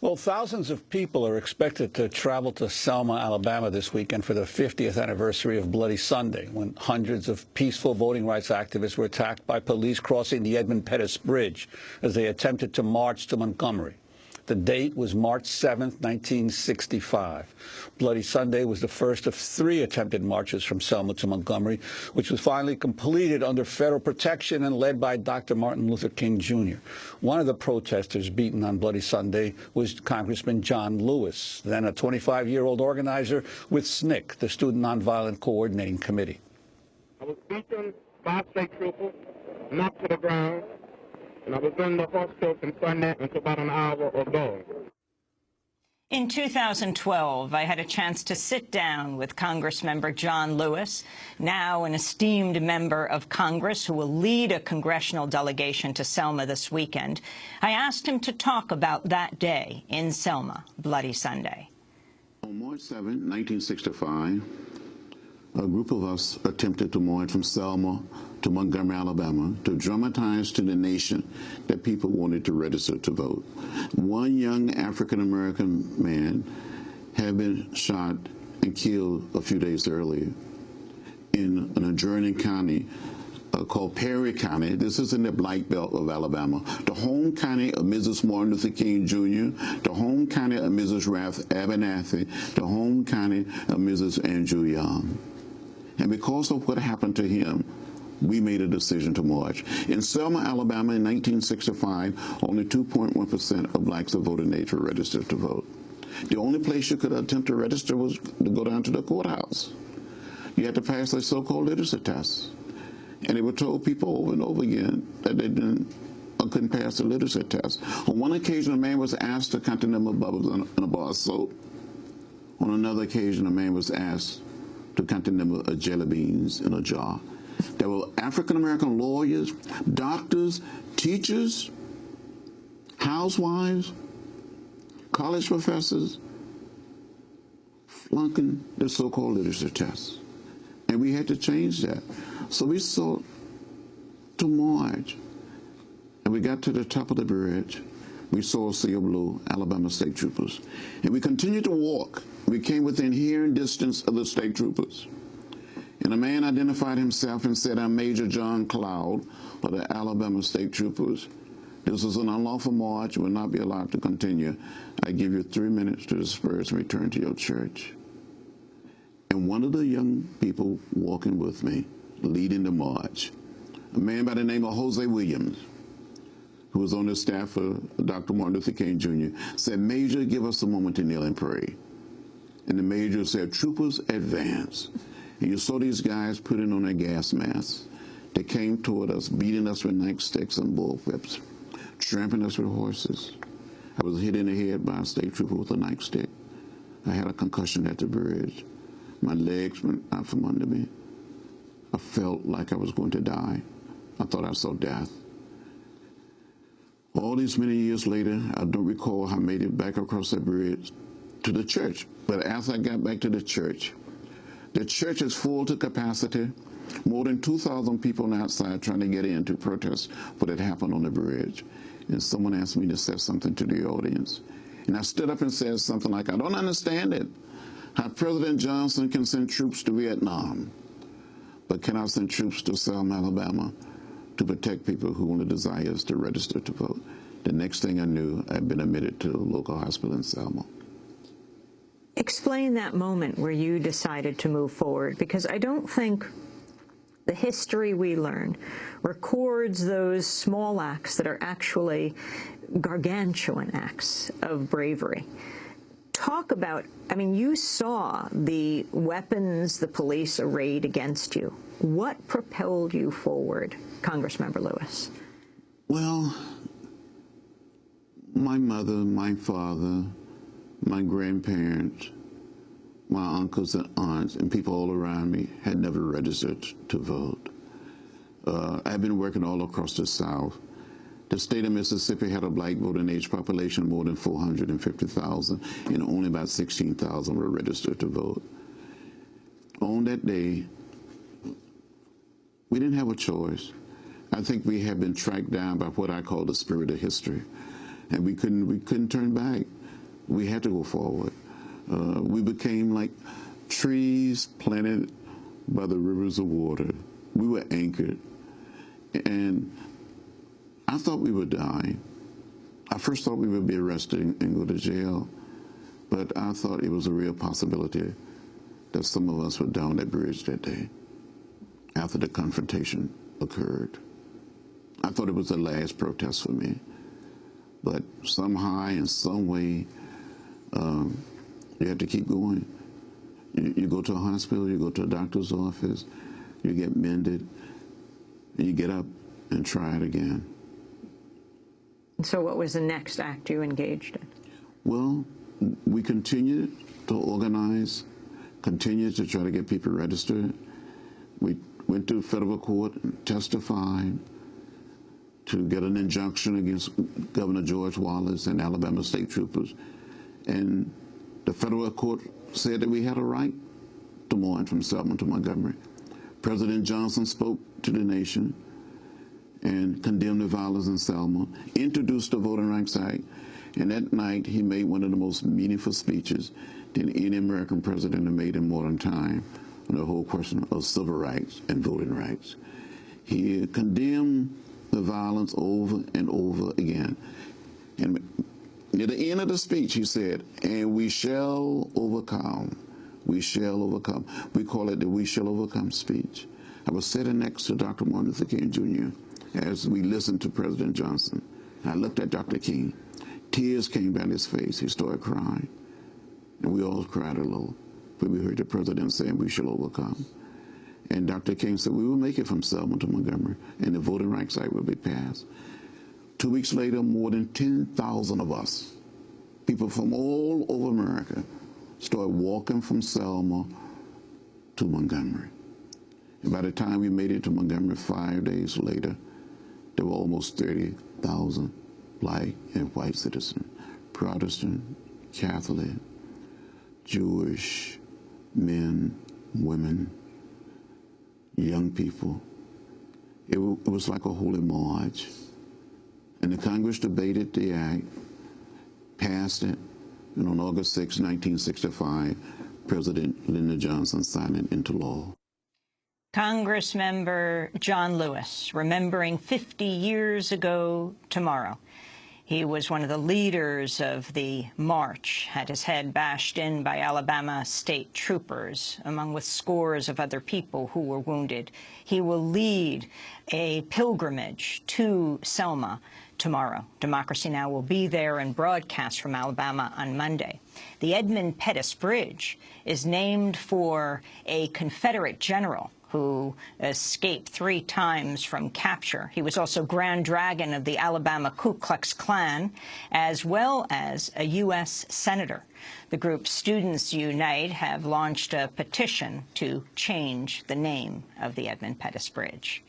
Well, thousands of people are expected to travel to Selma, Alabama this weekend for the 50th anniversary of Bloody Sunday, when hundreds of peaceful voting rights activists were attacked by police crossing the Edmund Pettus Bridge as they attempted to march to Montgomery. The date was March 7th, 1965. Bloody Sunday was the first of 3 attempted marches from Selma to Montgomery, which was finally completed under federal protection and led by Dr. Martin Luther King, Jr. One of the protesters beaten on Bloody Sunday was Congressman John Lewis, then a 25-year-old organizer with SNCC, the Student Nonviolent Coordinating Committee. I was beaten by a state trooper, knocked to the ground, and I was in the hospital from that until about an hour ago. In 2012, I had a chance to sit down with Congressmember John Lewis, now an esteemed member of Congress who will lead a congressional delegation to Selma this weekend. I asked him to talk about that day in Selma, Bloody Sunday. On March 7, 1965, a group of us attempted to march from Selma to Montgomery, Alabama, to dramatize to the nation that people wanted to register to vote. One young African-American man had been shot and killed a few days earlier in an adjoining county called Perry County. This is in the Black Belt of Alabama, the home county of Mrs. Martin Luther King, Jr., the home county of Mrs. Ralph Abernathy, the home county of Mrs. Andrew Young. And because of what happened to him, we made a decision to march. In Selma, Alabama, in 1965, only 2.1% of blacks of voting age were registered to vote. The only place you could attempt to register was to go down to the courthouse. You had to pass a so-called literacy test. And they were told people over and over again that they couldn't pass the literacy test. On one occasion, a man was asked to count the number of bubbles in a bar of soap. On another occasion, a man was asked to count the number of jelly beans in a jar. There were African-American lawyers, doctors, teachers, housewives, college professors, flunking the so-called literacy test. And we had to change that. So we sought to march. And we got to the top of the bridge. We saw a sea of blue, Alabama state troopers. And we continued to walk. We came within hearing distance of the state troopers. And a man identified himself and said, "I'm Major John Cloud of the Alabama State Troopers. This is an unlawful march. You will not be allowed to continue. I give you 3 minutes to disperse and return to your church." And one of the young people walking with me, leading the march, a man by the name of Jose Williams, who was on the staff of Dr. Martin Luther King, Jr., said, "Major, give us a moment to kneel and pray." And the major said, "Troopers, advance." And you saw these guys putting on their gas masks. They came toward us, beating us with nightsticks and bullwhips, trampling us with horses. I was hit in the head by a state trooper with a nightstick. I had a concussion at the bridge. My legs went out from under me. I felt like I was going to die. I thought I saw death. All these many years later, I don't recall how I made it back across that bridge to the church. But as I got back to the church is full to capacity. More than 2,000 people outside trying to get in to protest what had happened on the bridge. And someone asked me to say something to the audience. And I stood up and said something like, "I don't understand it. How President Johnson can send troops to Vietnam, but cannot send troops to Selma, Alabama to protect people who only desires to register to vote." The next thing I knew, I'd been admitted to a local hospital in Selma. Explain that moment where you decided to move forward, because I don't think the history we learn records those small acts that are actually gargantuan acts of bravery. Talk about, I mean, you saw the weapons the police arrayed against you. What propelled you forward, Congressmember Lewis? Well, my mother, my father, my grandparents, my uncles and aunts, and people all around me had never registered to vote. I've been working all across the South. The state of Mississippi had a black voting age population more than 450,000, and only about 16,000 were registered to vote. On that day, we didn't have a choice. I think we have been tracked down by what I call the spirit of history, and we couldn't turn back. We had to go forward. We became like trees planted by the rivers of water. We were anchored. And I thought we would die. I first thought we would be arrested and go to jail, but I thought it was a real possibility that some of us would down that bridge that day after the confrontation occurred. I thought it was the last protest for me, but somehow, in some way, you have to keep going. You go to a hospital, you go to a doctor's office, you get mended, and you get up and try it again. So what was the next act you engaged in? Well, we continued to organize, continued to try to get people registered. We went to federal court and testified to get an injunction against Governor George Wallace and Alabama state troopers. And the federal court said that we had a right to march from Selma to Montgomery. President Johnson spoke to the nation and condemned the violence in Selma, introduced the Voting Rights Act, and that night he made one of the most meaningful speeches that any American president had made in modern time on the whole question of civil rights and voting rights. He condemned the violence over and over again. And near the end of the speech, he said, "And we shall overcome. We shall overcome." We call it the "We Shall Overcome" speech. I was sitting next to Dr. Martin Luther King Jr. as we listened to President Johnson. I looked at Dr. King. Tears came down his face. He started crying. And we all cried a little. But we heard the president saying, "We shall overcome." And Dr. King said, "We will make it from Selma to Montgomery, and the Voting Rights Act will be passed." 2 weeks later, more than 10,000 of us, people from all over America, started walking from Selma to Montgomery. And by the time we made it to Montgomery 5 days later, there were almost 30,000 black and white citizens, Protestant, Catholic, Jewish, men, women, young people. It was like a holy march. And the Congress debated the act, passed it, and on August 6, 1965, President Lyndon Johnson signed it into law. Congressmember John Lewis, remembering 50 years ago tomorrow. He was one of the leaders of the march, had his head bashed in by Alabama state troopers, among with scores of other people who were wounded. He will lead a pilgrimage to Selma tomorrow. Democracy Now! Will be there and broadcast from Alabama on Monday. The Edmund Pettus Bridge is named for a Confederate general who escaped 3 times from capture. He was also Grand Dragon of the Alabama Ku Klux Klan, as well as a U.S. Senator. The group Students Unite have launched a petition to change the name of the Edmund Pettus Bridge.